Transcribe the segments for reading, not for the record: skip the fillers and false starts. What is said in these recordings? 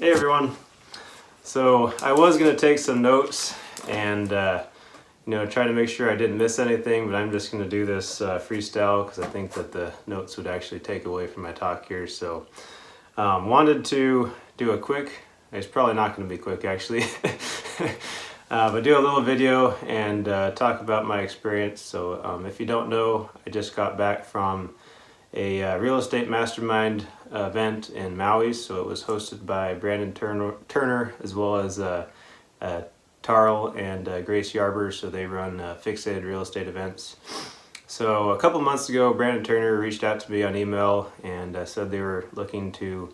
Hey everyone. So I was going to take some notes and try to make sure I didn't miss anything, but I'm just going to do this freestyle because I think that the notes would actually take away from my talk here. So wanted to do a quick, it's probably not going to be quick actually, but do a little video and talk about my experience. So if you don't know, I just got back from a real estate mastermind event in Maui. So it was hosted by Brandon Turner as well as Tarl and Grace Yarber. So they run fixated real estate events. So a couple months ago, Brandon Turner reached out to me on email and said they were looking to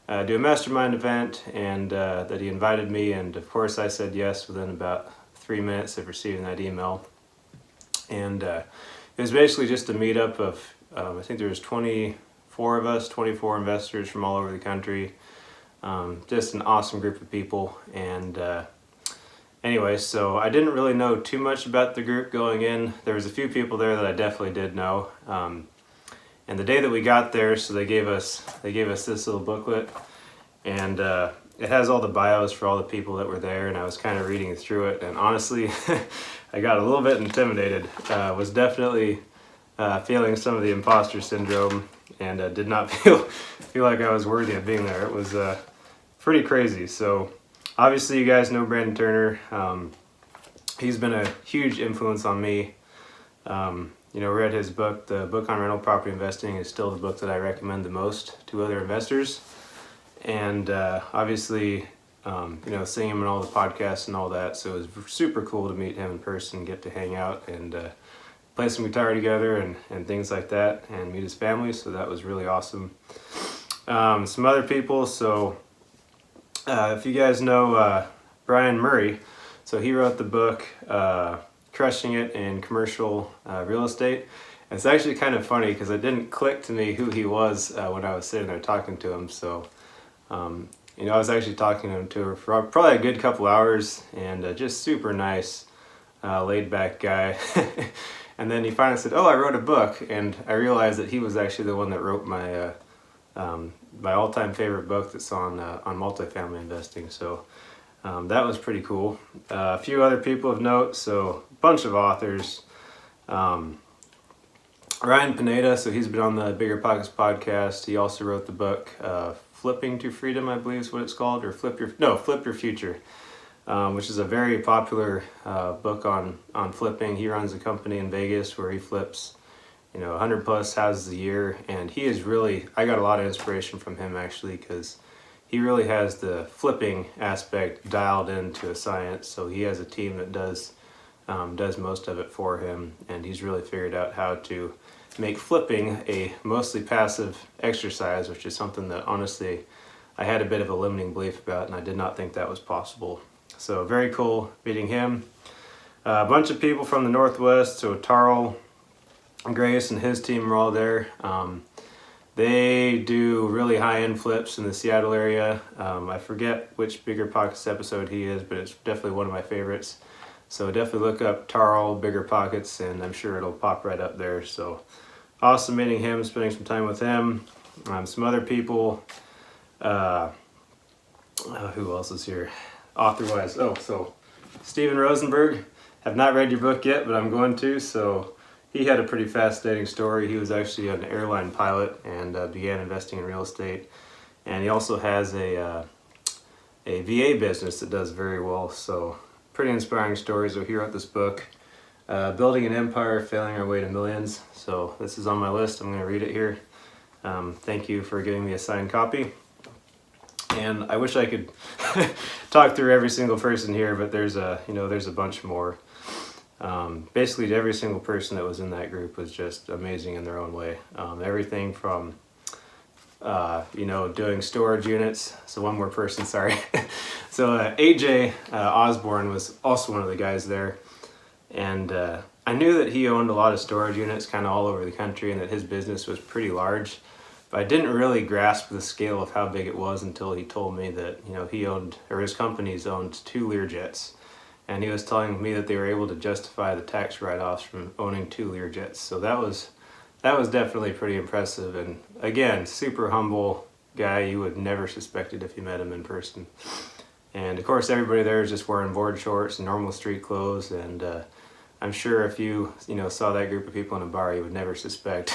do a mastermind event and that he invited me. And of course I said yes within about 3 minutes of receiving that email. And it was basically just a meetup of I think there was 24 of us, 24 investors from all over the country. Just an awesome group of people. And anyway, so I didn't really know too much about the group going in. There was a few people there that I definitely did know. And the day that we got there, so they gave us this little booklet, and it has all the bios for all the people that were there. And I was kind of reading through it, and honestly, I got a little bit intimidated. Was definitely feeling some of the imposter syndrome, and did not feel like I was worthy of being there. It was pretty crazy. So obviously you guys know Brandon Turner. He's been a huge influence on me. Read his book. The book on rental property investing is still the book that I recommend the most to other investors. And obviously, seeing him in all the podcasts and all that. So it was super cool to meet him in person, get to hang out and play some guitar together and things like that, and meet his family. So that was really awesome. Some other people. So if you guys know Brian Murray, so he wrote the book Crushing It in Commercial Real Estate. And it's actually kind of funny because it didn't click to me who he was when I was sitting there talking to him. So I was actually talking to him for probably a good couple hours, and just super nice, laid back guy. And then he finally said, "Oh, I wrote a book," and I realized that he was actually the one that wrote my my all-time favorite book that's on multifamily investing. So that was pretty cool. A few other people of note, so a bunch of authors. Ryan Pineda, so he's been on the Bigger Pockets podcast. He also wrote the book Flipping to Freedom, I believe is what it's called, or Flip Your Future. Which is a very popular book on flipping. He runs a company in Vegas where he flips 100 plus houses a year, and he is really, I got a lot of inspiration from him actually, because he really has the flipping aspect dialed into a science. So he has a team that does most of it for him, and he's really figured out how to make flipping a mostly passive exercise, which is something that honestly I had a bit of a limiting belief about, and I did not think that was possible. So very cool meeting him. A bunch of people from the Northwest, so Tarl, Grace, and his team are all there. They do really high-end flips in the Seattle area. I forget which Bigger Pockets episode he is, but it's definitely one of my favorites. So definitely look up Tarl Bigger Pockets, and I'm sure it'll pop right up there. So awesome meeting him, spending some time with him. Some other people. Who else is here? Author-wise, so Steven Rosenberg. Have not read your book yet, but I'm going to. So he had a pretty fascinating story. He was actually an airline pilot and began investing in real estate. And he also has a VA business that does very well. So pretty inspiring story. So he wrote this book, Building an Empire, Failing Our Way to Millions. So this is on my list. I'm going to read it here. Thank you for giving me a signed copy. And I wish I could talk through every single person here, but there's a bunch more. Basically, every single person that was in that group was just amazing in their own way. Everything from doing storage units. So one more person, sorry. So AJ Osborne was also one of the guys there, and I knew that he owned a lot of storage units, kind of all over the country, and that his business was pretty large. But I didn't really grasp the scale of how big it was until he told me that he owned, or his companies owned, 2 Learjets, and he was telling me that they were able to justify the tax write-offs from owning 2 Learjets. So that was definitely pretty impressive, and again, super humble, guy. You would never suspect it if you met him in person. And of course, everybody there is just wearing board shorts and normal street clothes. And I'm sure if you saw that group of people in a bar, you would never suspect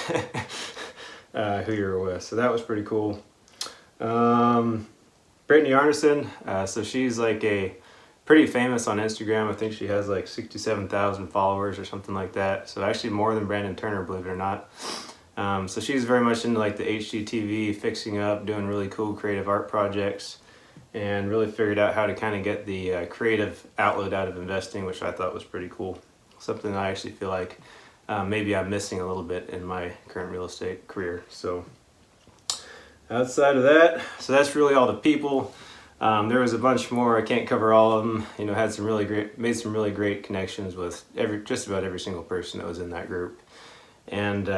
who you were with. So that was pretty cool. Brittany Arneson, so she's like pretty famous on Instagram. I think she has like 67,000 followers or something like that. So actually more than Brandon Turner, believe it or not. So she's very much into like the HGTV, fixing up, doing really cool creative art projects, and really figured out how to kind of get the creative outlet out of investing, which I thought was pretty cool. Something I actually feel like maybe I'm missing a little bit in my current real estate career. So outside of that, so that's really all the people. There was a bunch more. I can't cover all of them. Made some really great connections with just about every single person that was in that group. And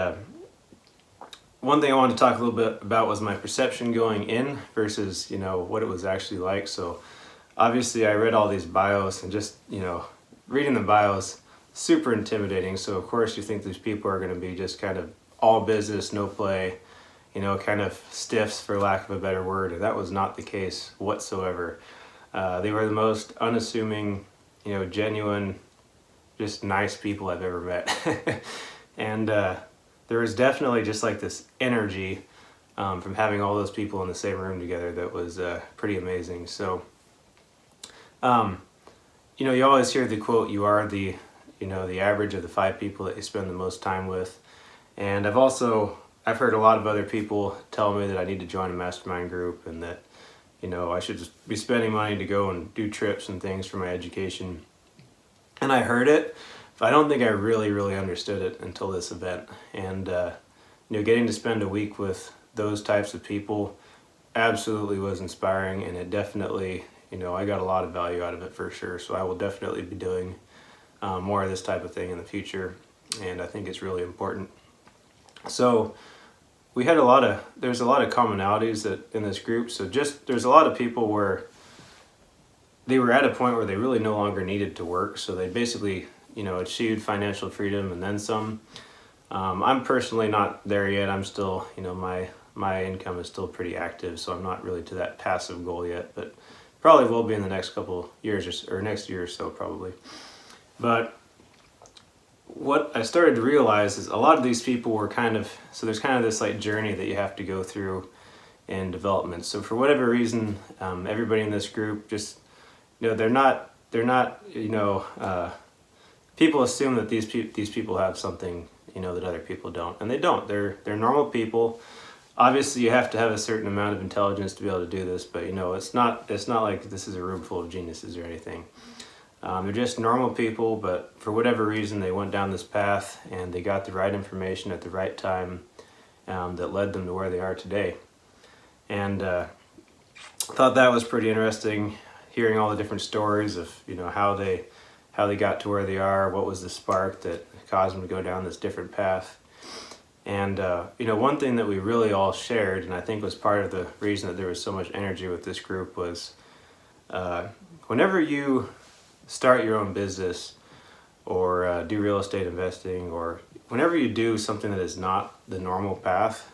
one thing I wanted to talk a little bit about was my perception going in versus what it was actually like. So obviously I read all these bios, and just reading the bios, super intimidating. So of course you think these people are going to be just kind of all business, no play, kind of stiffs, for lack of a better word. And that was not the case whatsoever. They were the most unassuming, genuine, just nice people I've ever met. And there was definitely just like this energy from having all those people in the same room together that was pretty amazing. So, you always hear the quote, you are the average of the 5 people that you spend the most time with. And I've heard a lot of other people tell me that I need to join a mastermind group, and that, I should just be spending money to go and do trips and things for my education. And I heard it, but I don't think I really, really understood it until this event. And, getting to spend a week with those types of people absolutely was inspiring, and it definitely, I got a lot of value out of it for sure. So I will definitely be doing more of this type of thing in the future, and I think it's really important. So there's a lot of commonalities in this group. So there's a lot of people where they were at a point where they really no longer needed to work. So they basically, achieved financial freedom and then some. I'm personally not there yet. I'm still, my income is still pretty active, so I'm not really to that passive goal yet, but probably will be in the next couple years or next year or so probably. But what I started to realize is a lot of these people were there's kind of this like journey that you have to go through in development. So for whatever reason, everybody in this group just, they're not, people assume that these people have something, that other people don't, and they don't. They're normal people. Obviously you have to have a certain amount of intelligence to be able to do this, but it's not like this is a room full of geniuses or anything. They're just normal people, but for whatever reason they went down this path and they got the right information at the right time that led them to where they are today. And I thought that was pretty interesting, hearing all the different stories of how they got to where they are, what was the spark that caused them to go down this different path. And one thing that we really all shared, and I think was part of the reason that there was so much energy with this group, was whenever you start your own business or do real estate investing, or whenever you do something that is not the normal path,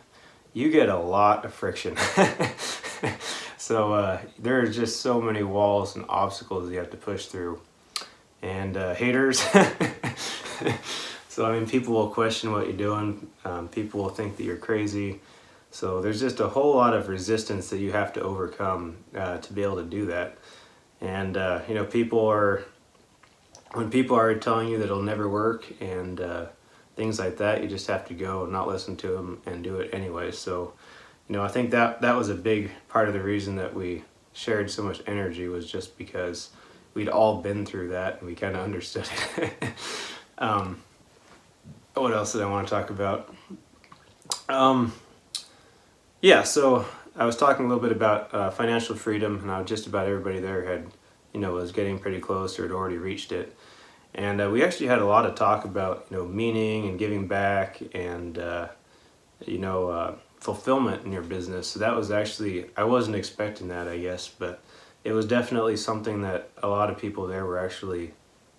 you get a lot of friction. So there are just so many walls and obstacles you have to push through, and haters. So people will question what you're doing. People will think that you're crazy. So there's just a whole lot of resistance that you have to overcome to be able to do that. And when people are telling you that it'll never work and things like that, you just have to go and not listen to them and do it anyway. So I think that was a big part of the reason that we shared so much energy, was just because we'd all been through that and we kind of understood it. What else did I want to talk about? So I was talking a little bit about financial freedom, and how just about everybody there had, was getting pretty close or had already reached it. And we actually had a lot of talk about, meaning and giving back and, fulfillment in your business. So that was actually, I wasn't expecting that, I guess, but it was definitely something that a lot of people there were actually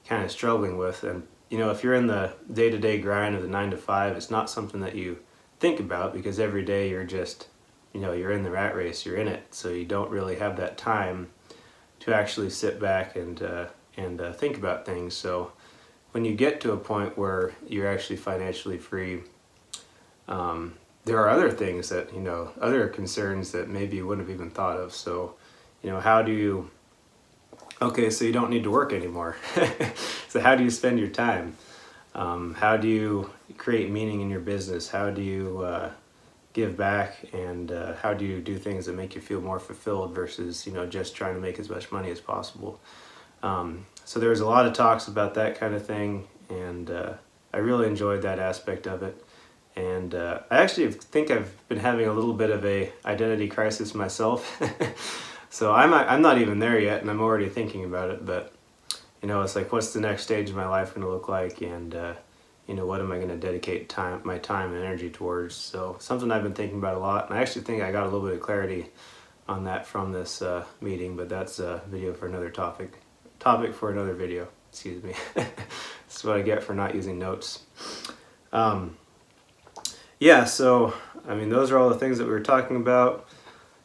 kind of struggling with. And, if you're in the day-to-day grind of the 9 to 5, it's not something that you think about, because every day you're just you're in the rat race, you're in it, so you don't really have that time to actually sit back and think about things. So when you get to a point where you're actually financially free, there are other things that, other concerns that maybe you wouldn't have even thought of. So, how do you, okay, so you don't need to work anymore. So how do you spend your time? How do you create meaning in your business? How do you give back, and how do you do things that make you feel more fulfilled versus, just trying to make as much money as possible? So there was a lot of talks about that kind of thing, and I really enjoyed that aspect of it. And I actually think I've been having a little bit of a identity crisis myself. So I'm not even there yet, and I'm already thinking about it. But it's like, what's the next stage of my life going to look like, and what am I going to dedicate my time and energy towards? So something I've been thinking about a lot, and I actually think I got a little bit of clarity on that from this meeting. But that's a video for another topic for another video. Excuse me. That's what I get for not using notes. Yeah, so those are all the things that we were talking about.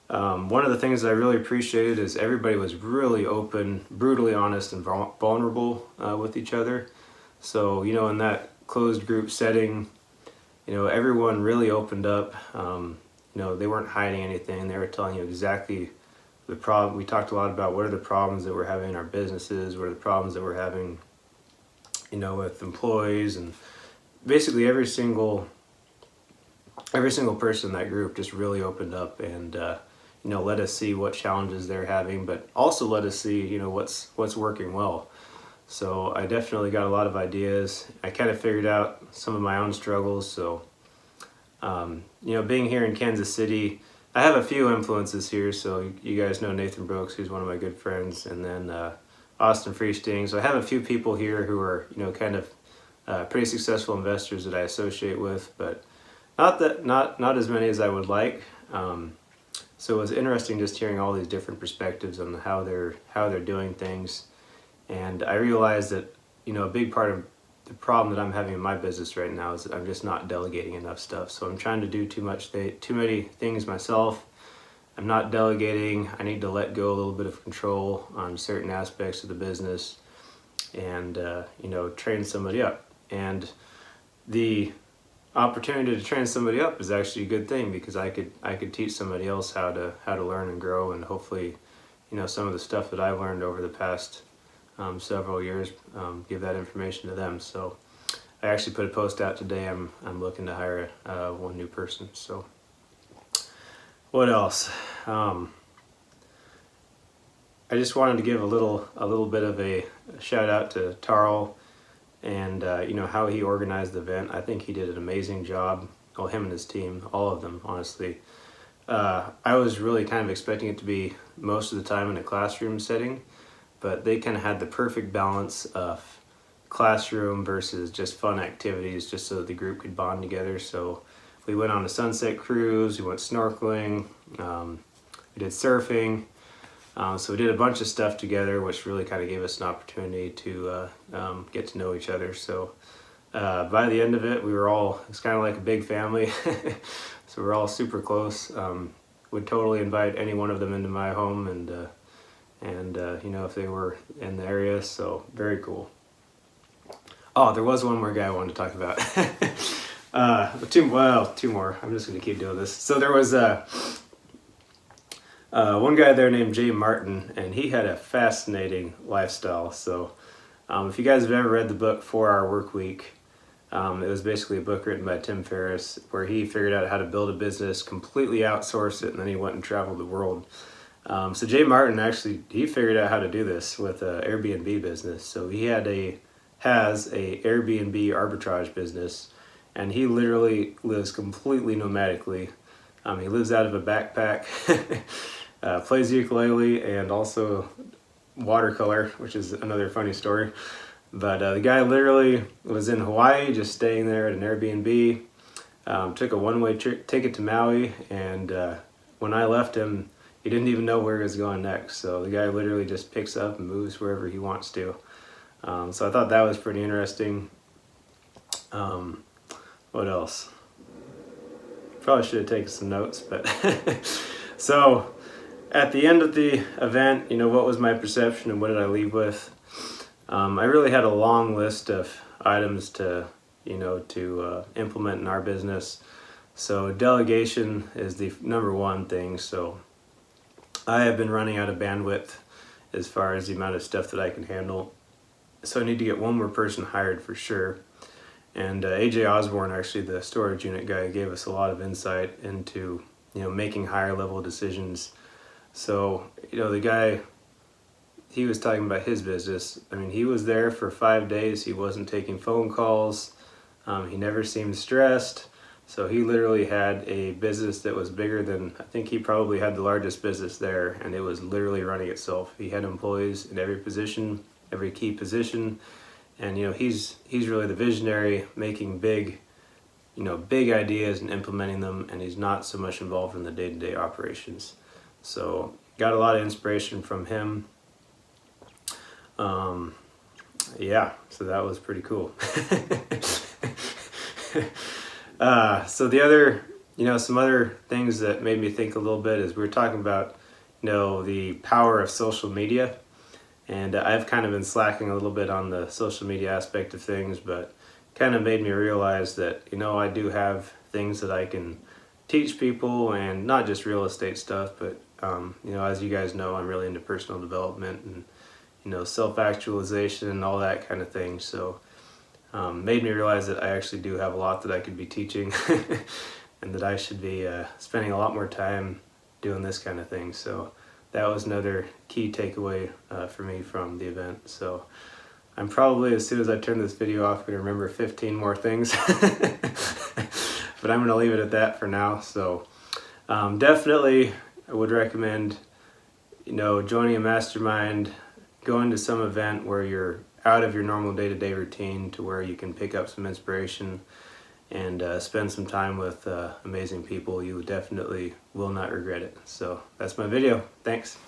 One of the things I really appreciated is everybody was really open, brutally honest, and vulnerable with each other. So, in that closed group setting, everyone really opened up. They weren't hiding anything. They were telling you exactly the problem. We talked a lot about what are the problems that we're having in our businesses, what are the problems that we're having, with employees, and basically every single person in that group just really opened up and let us see what challenges they're having, but also let us see what's working well. So I definitely got a lot of ideas. I kind of figured out some of my own struggles. So being here in Kansas City, I have a few influences here. So you guys know Nathan Brooks, who's one of my good friends, and then Austin Freesting. So I have a few people here who are kind of pretty successful investors that I associate with, but not as many as I would like. So it was interesting just hearing all these different perspectives on how they're doing things, and I realized that a big part of the problem that I'm having in my business right now is that I'm just not delegating enough stuff. So I'm trying to do too many things myself. I'm not delegating. I need to let go a little bit of control on certain aspects of the business, and train somebody up. And the opportunity to train somebody up is actually a good thing, because I could teach somebody else how to learn and grow, and hopefully some of the stuff that I've learned over the past several years, give that information to them. So I actually put a post out today. I'm looking to hire one new person. So what else? I just wanted to give a little bit of a shout out to Tarl, and how he organized the event. I think he did an amazing job. Well, him and his team, all of them, honestly. I was really kind of expecting it to be most of the time in a classroom setting, but they kind of had the perfect balance of classroom versus just fun activities, just so that the group could bond together. So we went on a sunset cruise, we went snorkeling, we did surfing. So we did a bunch of stuff together, which really kind of gave us an opportunity to get to know each other. So by the end of it, it's kind of like a big family. So we're all super close. Would totally invite any one of them into my home, and if they were in the area. So very cool. Oh, there was one more guy I wanted to talk about. Two more. I'm just going to keep doing this. So there was one guy there named Jay Martin, and he had a fascinating lifestyle. So if you guys have ever read the book 4 Hour Work Week, it was basically a book written by Tim Ferriss, where he figured out how to build a business, completely outsource it, and then he went and traveled the world. So Jay Martin he figured out how to do this with an Airbnb business. So he has a Airbnb arbitrage business, and he literally lives completely nomadically. He lives out of a backpack, plays ukulele, and also watercolor, which is another funny story. But the guy literally was in Hawaii, just staying there at an Airbnb, took a one-way ticket to Maui, and when I left him, he didn't even know where he was going next. So the guy literally just picks up and moves wherever he wants to. So I thought that was pretty interesting. What else? Probably should have taken some notes, but so at the end of the event, you know, what was my perception and what did I leave with? I really had a long list of items to, you know, to implement in our business. So delegation is the number one thing. So I have been running out of bandwidth as far as the amount of stuff that I can handle. So I need to get one more person hired for sure. And AJ Osborne, actually the storage unit guy, gave us a lot of insight into, you know, making higher level decisions. So, you know, the guy, he was talking about his business. I mean, he was there for 5 days. He wasn't taking phone calls. He never seemed stressed. So he literally had a business that was bigger than, I think he probably had the largest business there, and it was literally running itself. He had employees in every position, every key position. And, you know, he's really the visionary, making big, you know, big ideas and implementing them, and he's not so much involved in the day-to-day operations. So got a lot of inspiration from him. Yeah, so that was pretty cool. So the other, you know, some other things that made me think a little bit is we were talking about, you know, the power of social media. And I've kind of been slacking a little bit on the social media aspect of things, but kind of made me realize that, you know, I do have things that I can teach people, and not just real estate stuff, but, you know, as you guys know, I'm really into personal development and, you know, self-actualization and all that kind of thing. So made me realize that I actually do have a lot that I could be teaching and that I should be spending a lot more time doing this kind of thing. So that was another key takeaway for me from the event. So I'm probably, as soon as I turn this video off, going to remember 15 more things. But I'm going to leave it at that for now. So definitely I would recommend, you know, joining a mastermind, going to some event where you're out of your normal day-to-day routine to where you can pick up some inspiration and spend some time with amazing people. You definitely will not regret it. So that's my video. Thanks.